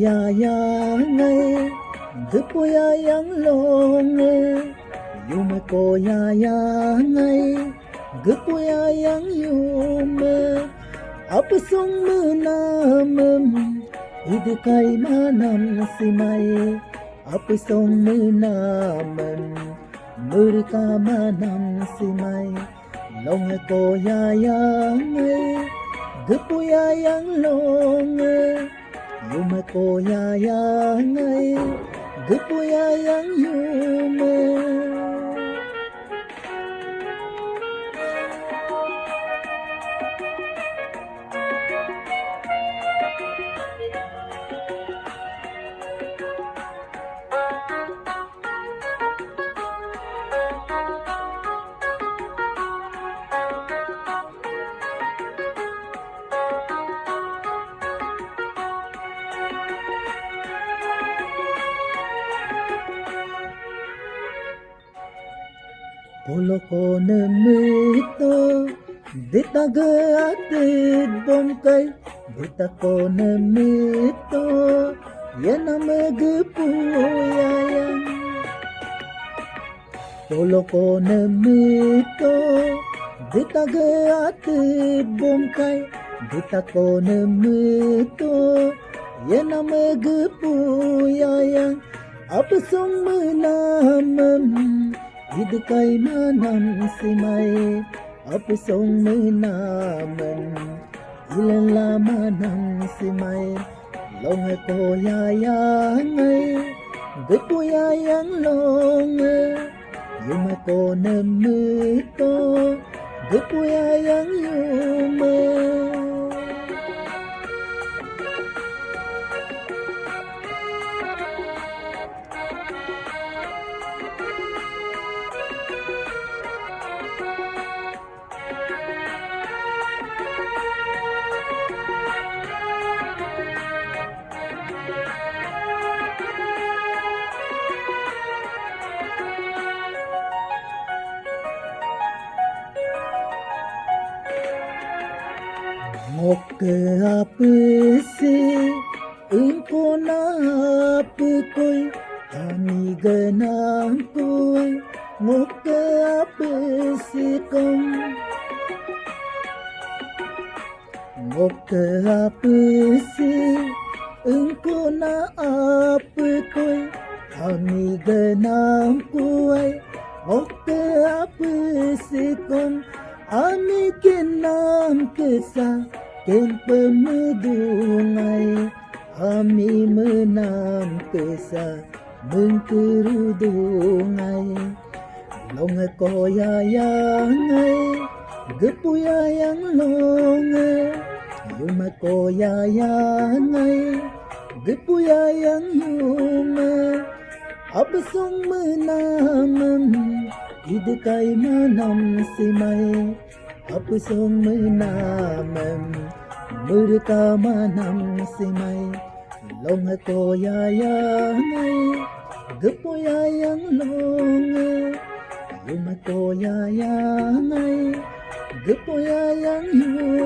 ya ya ngay Gupo ya yang long Yum ko ya ya ngay Gupo ya yang yum Ap song nam Id kai manam simai Ap song nam Murka manam simai Long ko ya ya ngay Gupo ya yang long Yum ko ya ya ngay Gupo ya yang yum Poloko nemito Dita gaatid bongkay Dita ko nemito Yan ang magpuyayan Poloko nemito Dita gaatid bongkay Dita ko nemito Yan ang magpuyayan Apasong manamam Id kai manam simai Apasong naman Ilan lamanang simai Long ko yayangay Gupo yayang long Yum ko namito Gupo yayang yum Mokke apse Inko na apikoy Hani ganang koy Mokke apse kong Mokke apse Inko na apikoy Hani ganang koy Mokke apse kong Ami kinam kesa Ken pemedungai Ami menam kesa Mengkerudungai Long ko yayangai Gupo yayang long Yum ko yayangai Gupo yayang yum Apasong menam Id kai manam simai Apasong manam Murka manam simai Long ko yayangay Gupo yayang long Yum ko yayangay Gupo yayang yum